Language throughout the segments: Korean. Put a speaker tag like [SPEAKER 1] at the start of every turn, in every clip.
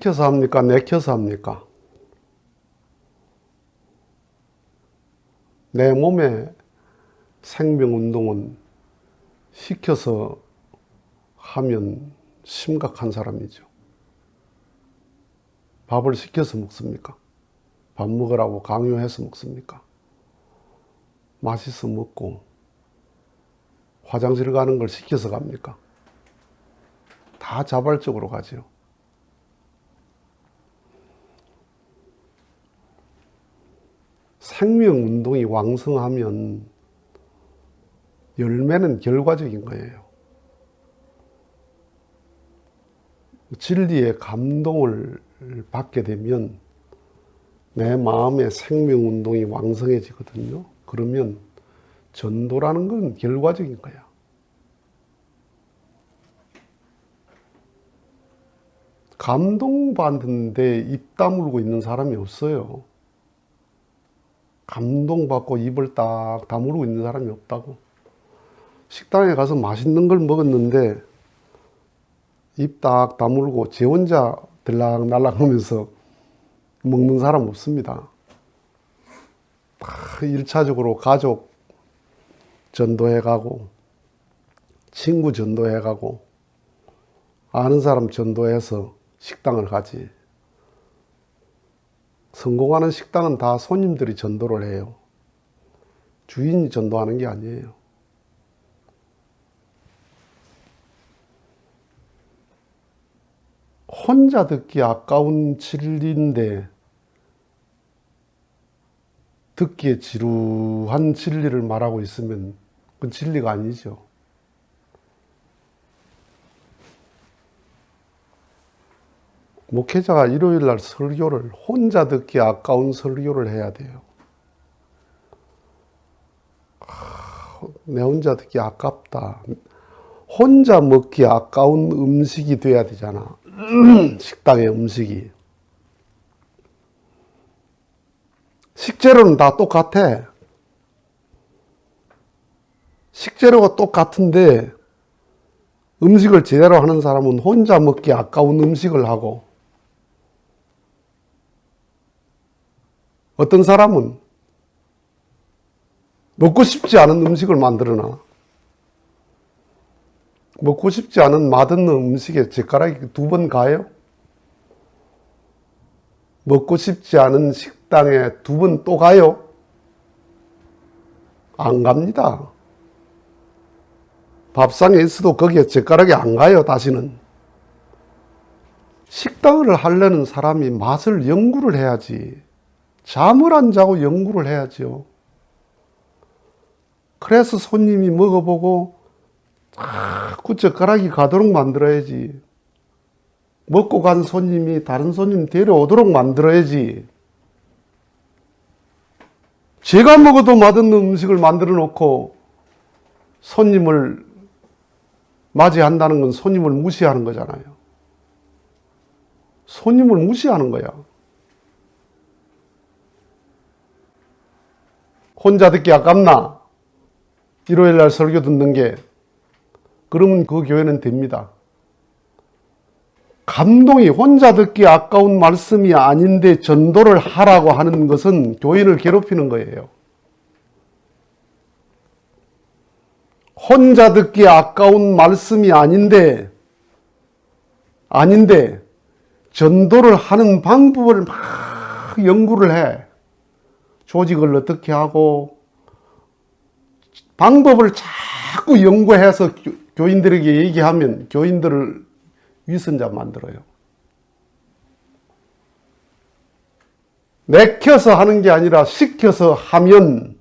[SPEAKER 1] 시켜서 합니까? 내켜서 합니까? 내 몸의 생명운동은 시켜서 하면 심각한 사람이죠. 밥을 시켜서 먹습니까? 밥 먹으라고 강요해서 먹습니까? 맛있어 먹고 화장실 가는 걸 시켜서 갑니까? 다 자발적으로 가죠. 생명운동이 왕성하면 열매는 결과적인 거예요. 진리의 감동을 받게 되면 내 마음의 생명운동이 왕성해지거든요. 그러면 전도라는 건 결과적인 거야. 감동받는데 입 다물고 있는 사람이 없어요. 감동받고 입을 딱 다물고 있는 사람이 없다고. 식당에 가서 맛있는 걸 먹었는데 입 딱 다물고 제 혼자 들락날락 하면서 먹는 사람 없습니다. 다 1차적으로 가족 전도해가고 친구 전도해가고 아는 사람 전도해서 식당을 가지. 성공하는 식당은 다 손님들이 전도를 해요. 주인이 전도하는 게 아니에요. 혼자 듣기 아까운 진리인데 듣기에 지루한 진리를 말하고 있으면 그건 진리가 아니죠. 목회자가 일요일날 설교를 혼자 듣기 아까운 설교를 해야 돼요. 내 혼자 듣기 아깝다. 혼자 먹기 아까운 음식이 돼야 되잖아. 식당의 음식이. 식재료는 다 똑같아. 식재료가 똑같은데 음식을 제대로 하는 사람은 혼자 먹기 아까운 음식을 하고 어떤 사람은 먹고 싶지 않은 음식을 만들어놔. 먹고 싶지 않은 맛없는 음식에 젓가락이 2번 가요? 먹고 싶지 않은 식당에 2번 또 가요? 안 갑니다. 밥상에 있어도 거기에 젓가락이 안 가요, 다시는. 식당을 하려는 사람이 맛을 연구를 해야지. 잠을 안 자고 연구를 해야죠. 그래서 손님이 먹어보고 자꾸 젓가락이 가도록 만들어야지. 먹고 간 손님이 다른 손님 데려오도록 만들어야지. 제가 먹어도 맛없는 음식을 만들어 놓고 손님을 맞이한다는 건 손님을 무시하는 거잖아요. 손님을 무시하는 거야. 혼자 듣기 아깝나? 일요일날 설교 듣는 게. 그러면 그 교회는 됩니다. 감동이 혼자 듣기 아까운 말씀이 아닌데 전도를 하라고 하는 것은 교인을 괴롭히는 거예요. 혼자 듣기 아까운 말씀이 아닌데 전도를 하는 방법을 막 연구를 해. 조직을 어떻게 하고 방법을 자꾸 연구해서 교인들에게 얘기하면 교인들을 위선자 만들어요. 내켜서 하는 게 아니라 시켜서 하면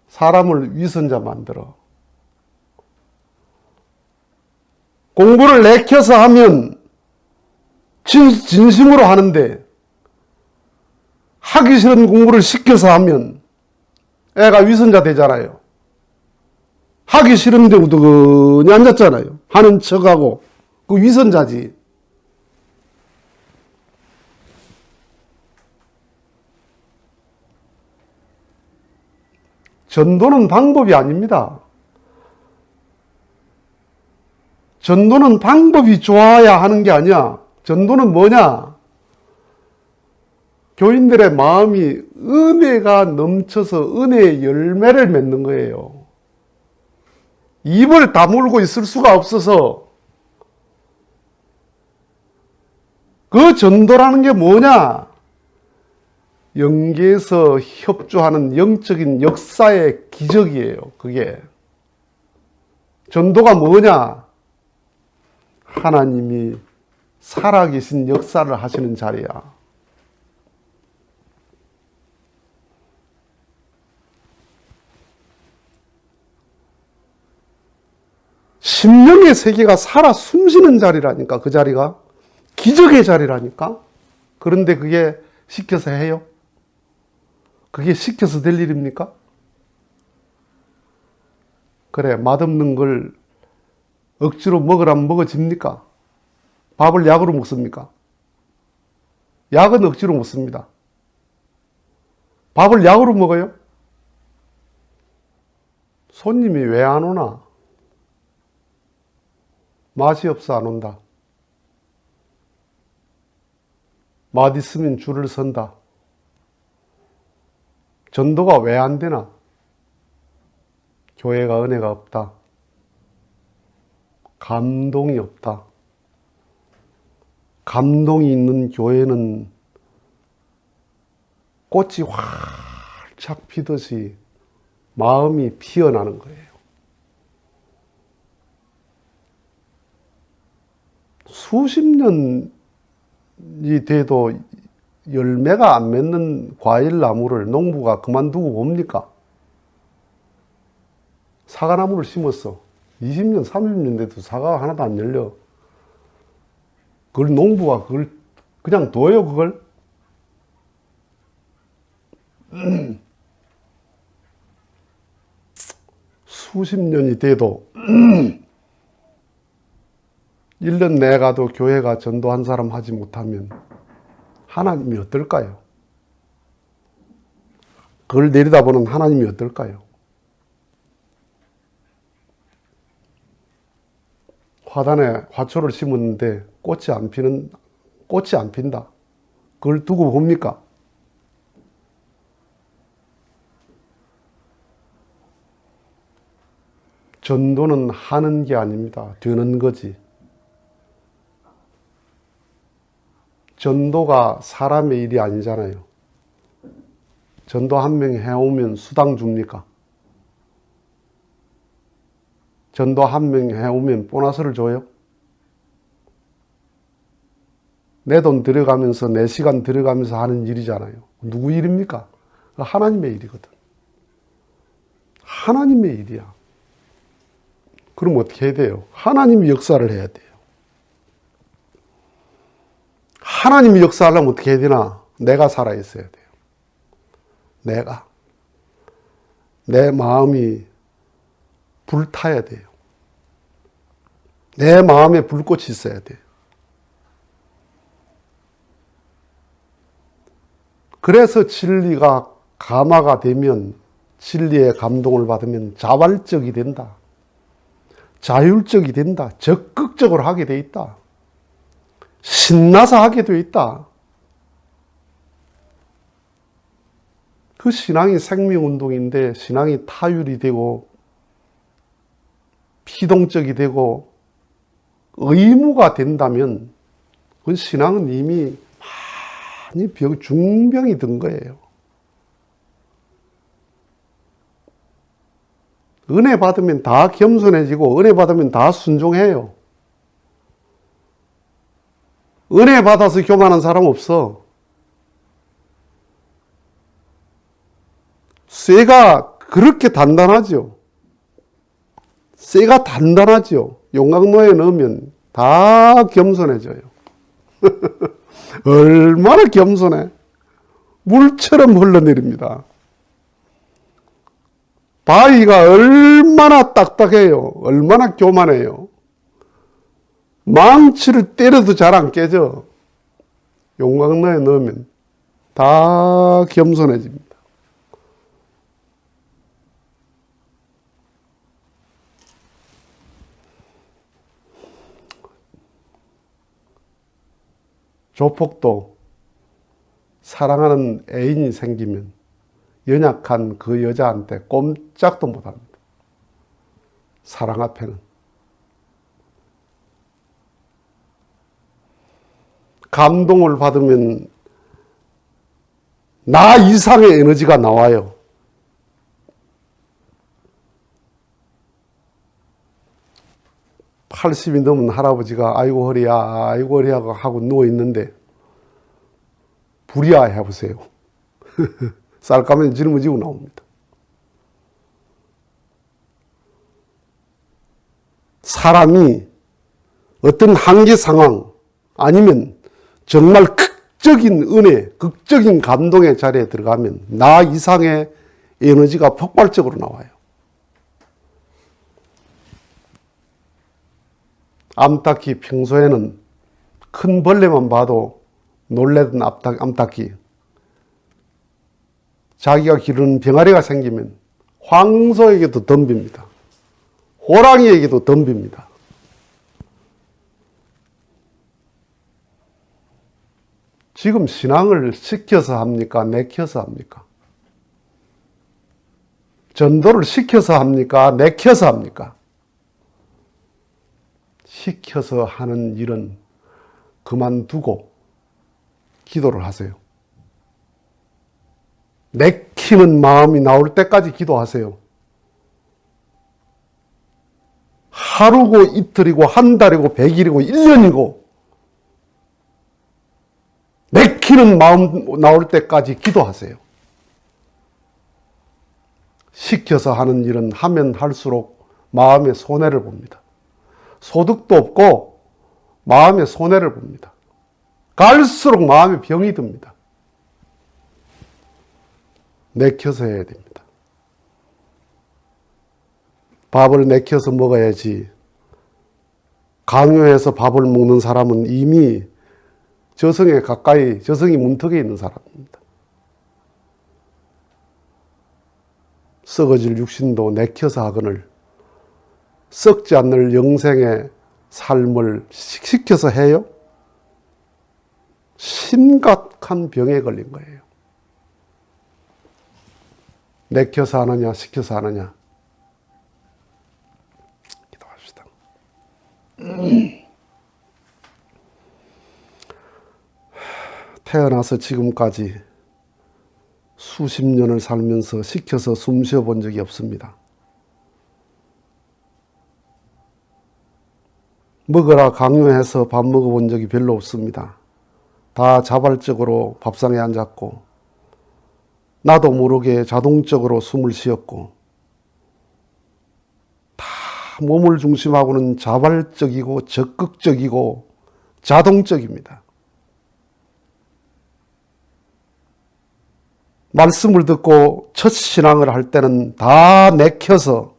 [SPEAKER 1] 사람을 위선자 만들어. 공부를 내켜서 하면 진심으로 하는데 하기 싫은 공부를 시켜서 하면 애가 위선자 되잖아요. 하기 싫은데 우두근히 앉았잖아요. 하는 척하고 그 위선자지. 전도는 방법이 아닙니다. 전도는 방법이 좋아야 하는 게 아니야. 전도는 뭐냐? 교인들의 마음이 은혜가 넘쳐서 은혜의 열매를 맺는 거예요. 입을 다물고 있을 수가 없어서. 그 전도라는 게 뭐냐? 영계에서 협조하는 영적인 역사의 기적이에요. 그게. 전도가 뭐냐? 하나님이 살아계신 역사를 하시는 자리야. 심령의 세계가 살아 숨쉬는 자리라니까, 그 자리가. 기적의 자리라니까. 그런데 그게 시켜서 해요? 그게 시켜서 될 일입니까? 그래, 맛없는 걸 억지로 먹으라면 먹어집니까? 밥을 약으로 먹습니까? 약은 억지로 먹습니다. 밥을 약으로 먹어요? 손님이 왜 안 오나? 맛이 없어 안 온다. 맛 있으면 줄을 선다. 전도가 왜 안 되나? 교회가 은혜가 없다. 감동이 없다. 감동이 있는 교회는 꽃이 활짝 피듯이 마음이 피어나는 거예요. 수십 년이 돼도 열매가 안 맺는 과일 나무를 농부가 그만두고 봅니까? 사과나무를 심었어. 20년, 30년 돼도 사과가 하나도 안 열려. 그걸 농부가 그걸 그냥 둬요, 그걸? 수십 년이 돼도 1년 내가도 교회가 전도 한 사람 하지 못하면 하나님이 어떨까요? 그걸 내려다보는 하나님이 어떨까요? 화단에 화초를 심었는데 꽃이 안 핀다. 그걸 두고 봅니까? 전도는 하는 게 아닙니다. 되는 거지. 전도가 사람의 일이 아니잖아요. 전도 한 명 해오면 수당 줍니까? 전도 한 명 해오면 보너스를 줘요? 내 돈 들어가면서 내 시간 들어가면서 하는 일이잖아요. 누구 일입니까? 하나님의 일이거든. 하나님의 일이야. 그럼 어떻게 해야 돼요? 하나님이 역사를 해야 돼요. 하나님이 역사하려면 어떻게 해야 되나? 내가 살아있어야 돼요. 내 마음이 불타야 돼요. 내 마음에 불꽃이 있어야 돼요. 그래서 진리가 감화가 되면, 진리의 감동을 받으면 자발적이 된다. 자율적이 된다. 적극적으로 하게 돼 있다. 신나서 하게 돼 있다. 그 신앙이 생명운동인데, 신앙이 타율이 되고 피동적이 되고 의무가 된다면 그 신앙은 이미 많이 중병이 든 거예요. 은혜 받으면 다 겸손해지고 은혜 받으면 다 순종해요. 은혜 받아서 교만한 사람 없어. 쇠가 그렇게 단단하죠. 쇠가 단단하죠. 용광로에 넣으면 다 겸손해져요. 얼마나 겸손해. 물처럼 흘러내립니다. 바위가 얼마나 딱딱해요. 얼마나 교만해요. 망치를 때려도 잘 안 깨져. 용광로에 넣으면 다 겸손해집니다. 조폭도 사랑하는 애인이 생기면 연약한 그 여자한테 꼼짝도 못합니다. 사랑 앞에는. 감동을 받으면 나 이상의 에너지가 나와요. (80이) 넘은 할아버지가 아이고 허리야 아이고 허리야 하고 누워있는데 불이야 해보세요. 쌀가면 짊어지고 나옵니다. 사람이 어떤 한계 상황 아니면 정말 극적인 은혜, 극적인 감동의 자리에 들어가면 나 이상의 에너지가 폭발적으로 나와요. 암탉이 평소에는 큰 벌레만 봐도 놀래던 암탉이 자기가 기르는 병아리가 생기면 황소에게도 덤빕니다. 호랑이에게도 덤빕니다. 지금 신앙을 시켜서 합니까? 내켜서 합니까? 전도를 시켜서 합니까? 내켜서 합니까? 시켜서 하는 일은 그만두고 기도를 하세요. 내키는 마음이 나올 때까지 기도하세요. 하루고 이틀이고 한 달이고 100일이고 1년이고 내키는 마음 나올 때까지 기도하세요. 시켜서 하는 일은 하면 할수록 마음의 손해를 봅니다. 소득도 없고 마음의 손해를 봅니다. 갈수록 마음에 병이 듭니다. 내켜서 해야 됩니다. 밥을 내켜서 먹어야지. 강요해서 밥을 먹는 사람은 이미 저승에 가까이, 저승이 문턱에 있는 사람입니다. 썩어질 육신도 내켜서 하거늘 썩지 않는 영생의 삶을 시켜서 해요? 심각한 병에 걸린 거예요. 내켜서 하느냐, 시켜서 하느냐. 기도합시다. 태어나서 지금까지 수십 년을 살면서 시켜서 숨 쉬어 본 적이 없습니다. 먹으라 강요해서 밥 먹어본 적이 별로 없습니다. 다 자발적으로 밥상에 앉았고 나도 모르게 자동적으로 숨을 쉬었고 다 몸을 중심하고는 자발적이고 적극적이고 자동적입니다. 말씀을 듣고 첫 신앙을 할 때는 다 내켜서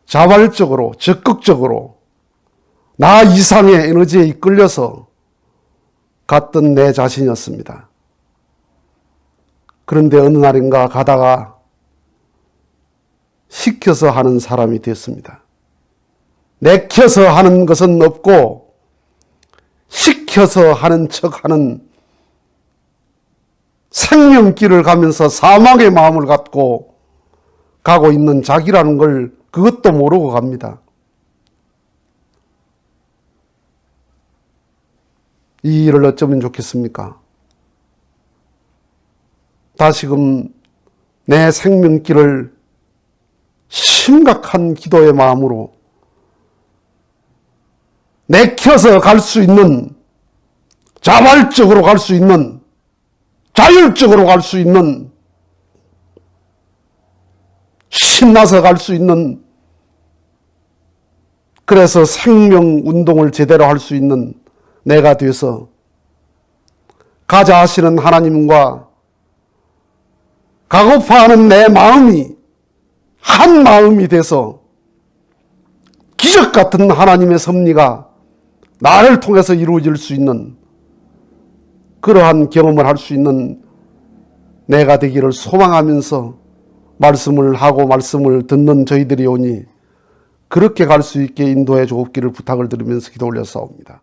[SPEAKER 1] 자발적으로 적극적으로 나 이상의 에너지에 이끌려서 갔던 내 자신이었습니다. 그런데 어느 날인가 가다가 시켜서 하는 사람이 됐습니다. 내켜서 하는 것은 없고 시켜서 하는 척하는 생명길을 가면서 사망의 마음을 갖고 가고 있는 자기라는 걸 그것도 모르고 갑니다. 이 일을 어쩌면 좋겠습니까? 다시금 내 생명길을 심각한 기도의 마음으로 내켜서 갈 수 있는, 자발적으로 갈 수 있는, 자율적으로 갈 수 있는, 신나서 갈 수 있는, 그래서 생명 운동을 제대로 할 수 있는 내가 돼서 가자 하시는 하나님과 가고파하는 내 마음이 한 마음이 돼서 기적 같은 하나님의 섭리가 나를 통해서 이루어질 수 있는 그러한 경험을 할 수 있는 내가 되기를 소망하면서 말씀을 하고 말씀을 듣는 저희들이 오니 그렇게 갈 수 있게 인도해 주옵기를 부탁을 드리면서 기도 올렸사옵니다.